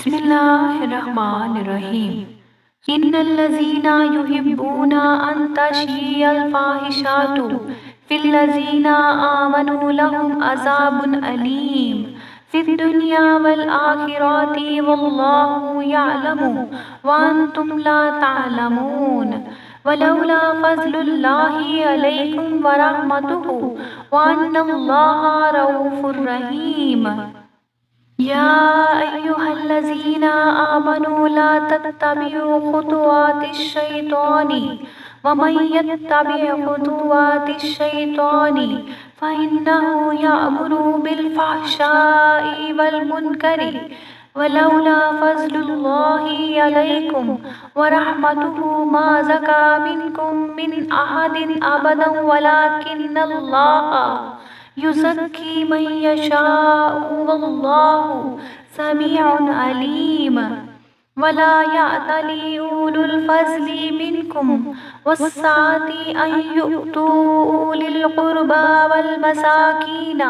بسم الله الرحمن الرحيم. إن الذين يحبون أن تشيع الفاحشات في الذين آمنوا لهم عذاب أليم في الدنيا والآخرة والله يعلم وأنتم لا تعلمون. ولولا فضل الله عليكم ورحمته وأن الله رؤوف رحيم. يا أيها الذين آمنوا لا تتبعوا خطوات الشيطان ومن يتبع خطوات الشيطان فإنه يأمر بالفحشاء والمنكر ولولا فضل الله عليكم ورحمته ما زكى منكم من أحد أبدا ولكن الله يزكي من يشاء والله سميع عليم. ولا يأتل أولو الفضل منكم والسعة أن يؤتوا أولي القربى والمساكين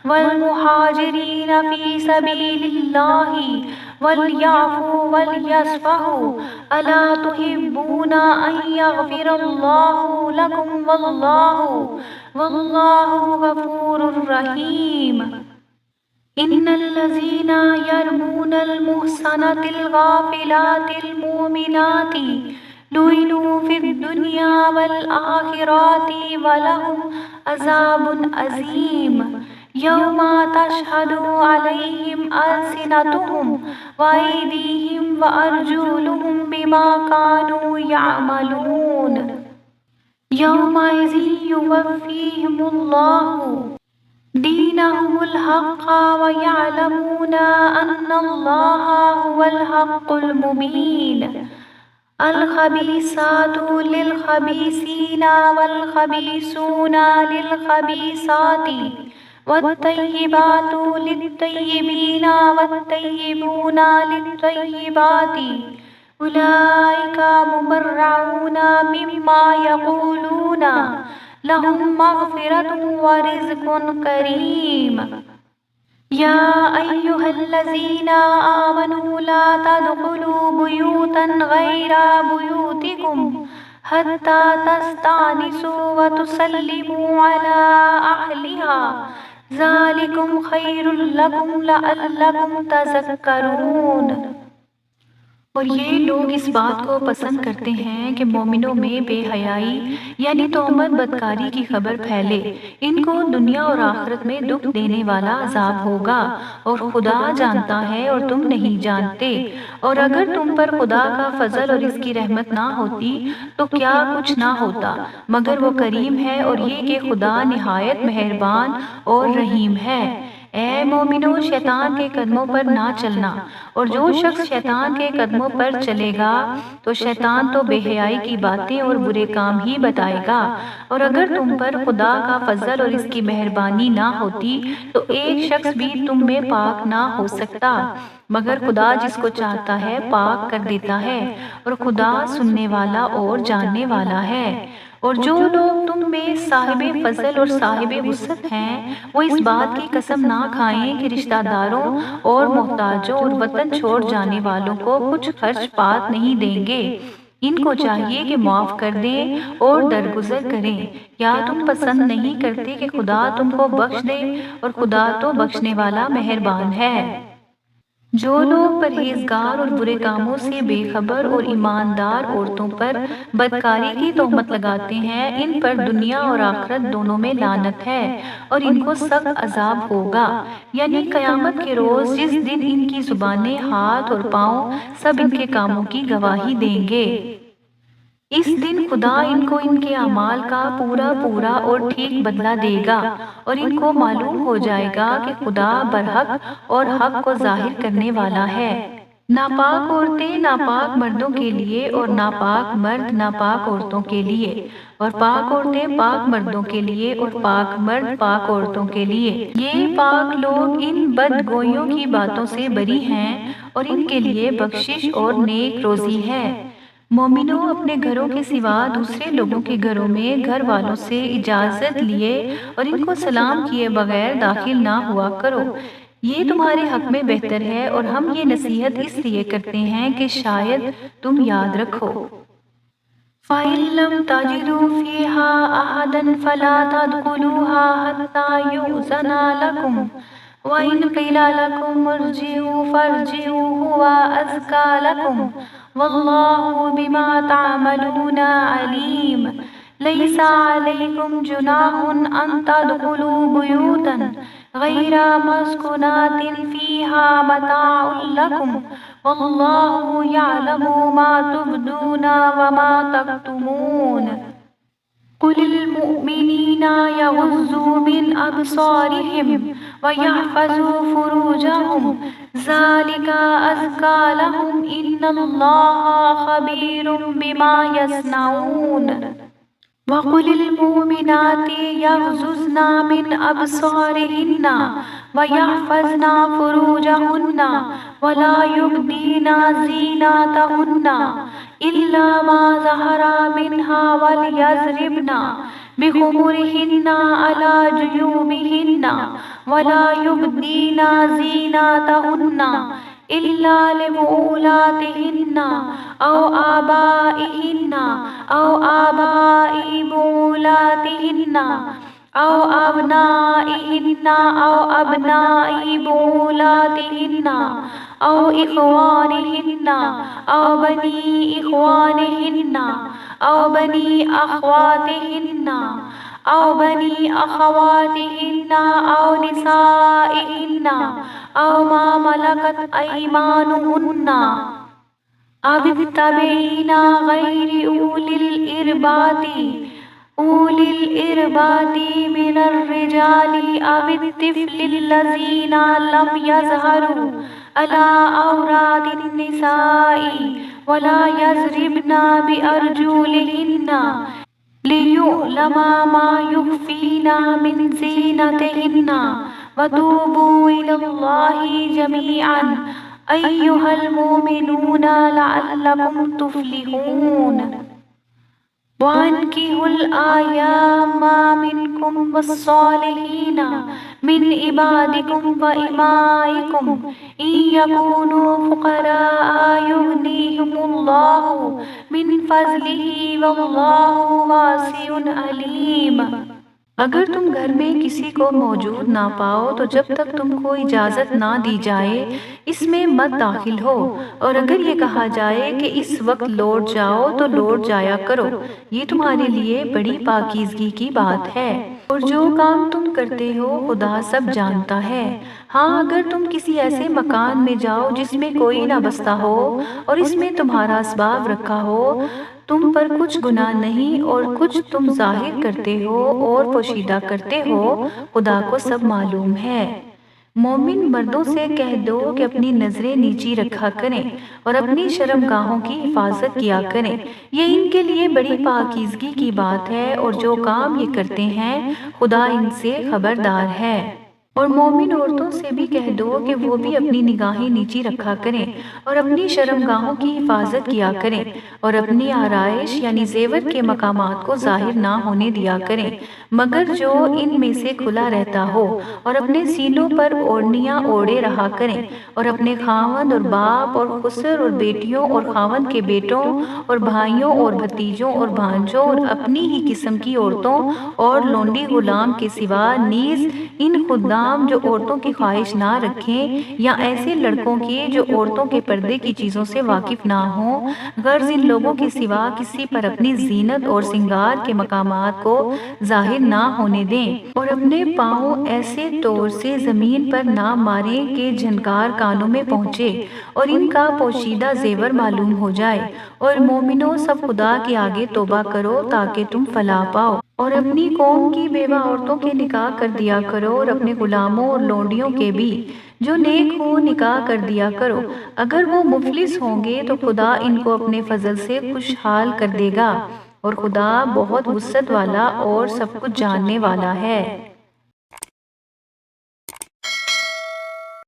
والمهاجرين في سبيل الله وليعفوا وليصفحوا ألا تحبون أن يغفر الله لكم والله غفور رحيم. إن الذين يرمون المحصنات الغافلات المؤمنات لعنوا في الدنيا والآخرة ولهم عذاب عظيم يوم تشهد عليهم ألسنتهم وأيديهم وأرجلهم بما كانوا يعملون. يومئذ يوفيهم الله دينهم الحق ويعلمون أن الله هو الحق المبين. الخبيثات للخبيثين والخبيثون للخبيثات والطيبات للطيبين والطيبون للطيبات أولئك مبرعون مما يقولون لهم مغفرة ورزق كريم. يا أيها الذين آمنوا لا تدخلوا بيوتا غير بيوتكم حتى تستأنسوا وتسلموا على أهلها ذلكم خير لكم لعلكم تذكرون. اور یہ لوگ اس بات کو پسند کرتے ہیں کہ مومنوں میں بے حیائی یعنی تہمت بدکاری کی خبر پھیلے. ان کو دنیا اور آخرت میں دکھ دینے والا عذاب ہوگا اور خدا جانتا ہے اور تم نہیں جانتے. اور اگر تم پر خدا کا فضل اور اس کی رحمت نہ ہوتی تو کیا کچھ نہ ہوتا مگر وہ کریم ہے اور یہ کہ خدا نہایت مہربان اور رحیم ہے. اے مومنو شیطان کے قدموں پر نہ چلنا، اور جو شخص شیطان کے قدموں پر چلے گا تو شیطان تو بے حیائی کی باتیں اور برے کام ہی بتائے گا. اور اگر تم پر خدا کا فضل اور اس کی مہربانی نہ ہوتی تو ایک شخص بھی تم میں پاک نہ ہو سکتا مگر خدا جس کو چاہتا ہے پاک کر دیتا ہے اور خدا سننے والا اور جاننے والا ہے. اور جو لوگ تم میں صاحب فضل اور صاحب وسعت ہیں وہ اس بات کی قسم نہ کھائیں کہ رشتہ داروں اور محتاجوں اور وطن چھوڑ جانے والوں کو کچھ خرچ پات نہیں دیں گے. ان کو چاہیے کہ معاف کر دیں اور درگزر کریں. یا تم پسند نہیں کرتے کہ خدا تم کو بخش دے اور خدا تو بخشنے والا مہربان ہے. جو لوگ پرہیزگار اور برے کاموں سے بے خبر اور ایماندار عورتوں پر بدکاری کی تہمت لگاتے ہیں ان پر دنیا اور آخرت دونوں میں لعنت ہے اور ان کو سخت عذاب ہوگا. یعنی قیامت کے روز جس دن ان کی زبانیں، ہاتھ اور پاؤں سب ان کے کاموں کی گواہی دیں گے. اس دن خدا ان کو ان کے اعمال کا پورا اور ٹھیک بدلہ دے گا اور ان کو معلوم ہو جائے گا کہ خدا برحق اور حق کو ظاہر کرنے والا ہے. ناپاک عورتیں ناپاک مردوں کے لیے اور ناپاک مرد ناپاک عورتوں کے لیے اور پاک عورتیں پاک مردوں کے لیے اور پاک مرد پاک عورتوں کے لیے. یہ پاک لوگ ان بدگوئیوں کی باتوں سے بری ہیں اور ان کے لیے بخشش اور نیک روزی ہے. مومنوں اپنے گھروں کے سوا دوسرے لوگوں کے گھروں میں گھر والوں سے اجازت لیے اور ان کو سلام کیے بغیر داخل نہ ہوا کرو. یہ تمہارے حق میں بہتر ہے، اور ہم یہ نصیحت اس لیے کرتے ہیں کہ شاید تم یاد رکھو۔ فَإِن لَّمْ تَجِدُوا فِيهَا أَحَدًا فَلَا تَدْخُلُوهَا حَتَّىٰ يُؤْذَنَ لَكُمْ وَإِنْ قِيلَ لَكُمُ ارْجِعُوا فَارْجِعُوا هُوَ أَزْكَىٰ لَكُمْ وَاللَّهُ بِمَا تَعْمَلُونَ عَلِيمٌ لَيْسَ عَلَيْكُمْ جُنَاحٌ أَن تَدْخُلُوا بُيُوتًا غَيْرَ مَسْكُونَاتٍ فِيهَا مَتَاعٌ لَكُمْ وَاللَّهُ يَعْلَمُ مَا تُبْدُونَ وَمَا تَكْتُمُونَ قُلِ لِلْمُؤْمِنِينَ يَغُضُّوا مِنْ أَبْصَارِهِمْ وَيَحْفَظُوا فُرُوجَهُمْ ذَلِكَ أَزْكَىٰ لَهُمْ إِنَّ اللَّهَ خَبِيرٌ بِمَا يَصْنَعُونَ وَقُلِ لِلْمُؤْمِنَاتِ يَغْضُضْنَ مِنْ أَبْصَارِهِنَّ وَيَحْفَظْنَ فُرُوجَهُنَّ وَلَا يُبْدِينَ زِينَتَهُنَّ إِلَّا مَا ظَهَرَ مِنْهَا وَلْيَضْرِبْنَ بِخُمُرِهِنَّ عَلَىٰ جُيُوبِهِنَّ وَلَا يُبْدِينَ زِينَتَهُنَّ إِلَّا لِبُعُولَاتِهِنَّ أَوْ آبَائِهِنَّ أَوْ آبَاءِ بُعُولَاتِهِنَّ أَوْ أَبْنَائِهِنَّ أَوْ أَبْنَاءِ بُعُولَاتِهِنَّ أَوْ إِخْوَانِهِنَّ أَوْ بَنِي إِخْوَانِهِنَّ أَوْ بَنِي أَخْوَاتِهِنَّ أَوْ بَنِي أَخَوَاتِهِنَّ أَوْ نِسَائِهِنَّ أَوْ مَا مَلَكَتْ أَيْمَانُهُنَّ أَوِ التَّابِعِينَ غَيْرِ أُولِي الْإِرْبَةِ مِنَ الرِّجَالِ أَوِ الطِّفْلِ الَّذِينَ لَمْ يَظْهَرُوا عَلَىٰ عَوْرَاتِ النِّسَاءِ وَلَا يَضْرِبْنَ بِأَرْجُلِهِنَّ لِيُعْلَمَ مَا يُخْفِينَ مِنْ زِينَتِهِنَّ وَتُوبُوا إِلَى اللَّهِ جَمِيعًا أَيُّهَا الْمُؤْمِنُونَ لَعَلَّكُمْ تُفْلِحُونَ وَأَنكِحُوا الْأَيَامَ مِنكُمْ وَالصَّالِحِينَ مِنْ عِبَادِكُمْ وَإِمَائِكُمْ إِنْ يَكُونُوا فُقَرَاءَ يُغْنِيهِمُ اللَّهُ مِنْ فَضْلِهِ وَاللَّهُ وَاسِعٌ عَلِيمٌ اگر تم گھر میں کسی کو موجود نہ پاؤ تو جب تک تم کو اجازت نہ دی جائے اس میں مت داخل ہو، اور اگر یہ کہا جائے کہ اس وقت لوٹ جاؤ تو لوٹ جایا کرو، یہ تمہارے لیے بڑی پاکیزگی کی بات ہے، اور جو کام تم کرتے ہو خدا سب جانتا ہے۔ ہاں اگر تم کسی ایسے مکان میں جاؤ جس میں کوئی نہ بستا ہو اور اس میں تمہارا اسباب رکھا ہو، تم پر کچھ گناہ نہیں، اور کچھ تم ظاہر کرتے ہو اور پوشیدہ کرتے ہو خدا کو سب معلوم ہے۔ مومن مردوں سے کہہ دو کہ اپنی نظریں نیچی رکھا کریں اور اپنی شرمگاہوں کی حفاظت کیا کریں، یہ ان کے لیے بڑی پاکیزگی کی بات ہے، اور جو کام یہ کرتے ہیں خدا ان سے خبردار ہے۔ اور مومن عورتوں سے بھی کہہ دو کہ وہ بھی اپنی نگاہیں نیچی رکھا کریں اور اپنی شرمگاہوں کی حفاظت کیا کریں، اور اپنی آرائش یعنی زیور کے مقامات کو ظاہر نہ ہونے دیا کریں مگر جو ان میں سے کھلا رہتا ہو، اور اپنے سینوں پر اوڑھنیاں اوڑھے رہا کریں، اور اپنے خاوند اور باپ اور خسر اور بیٹیوں اور خاوند کے بیٹوں اور بھائیوں اور بھتیجوں اور بھانجوں اور اپنی ہی قسم کی عورتوں اور لونڈی غلام کے سوا نیز ان خدام جو عورتوں کی خواہش نہ رکھیں، یا ایسے لڑکوں کی جو عورتوں کے پردے کی چیزوں سے واقف نہ ہوں، غرض ان لوگوں کے سوا کسی پر اپنی زینت اور سنگار کے مقامات کو ظاہر نہ ہونے دیں، اور اپنے پاؤں ایسے طور سے زمین پر نہ ماریں کہ جھنکار کانوں میں پہنچے اور ان کا پوشیدہ زیور معلوم ہو جائے۔ اور مومنوں سب خدا کے آگے توبہ کرو تاکہ تم فلاح پاؤ، اور اپنی قوم کی بیوہ عورتوں کے نکاح کر دیا کرو، اور اپنے غلاموں اور لونڈیوں کے بھی جو نیک ہو نکاح کر دیا کرو۔ اگر وہ مفلس ہوں گے تو خدا ان کو اپنے فضل سے خوشحال کر دے گا، اور خدا بہت وسعت والا اور سب کچھ جاننے والا ہے۔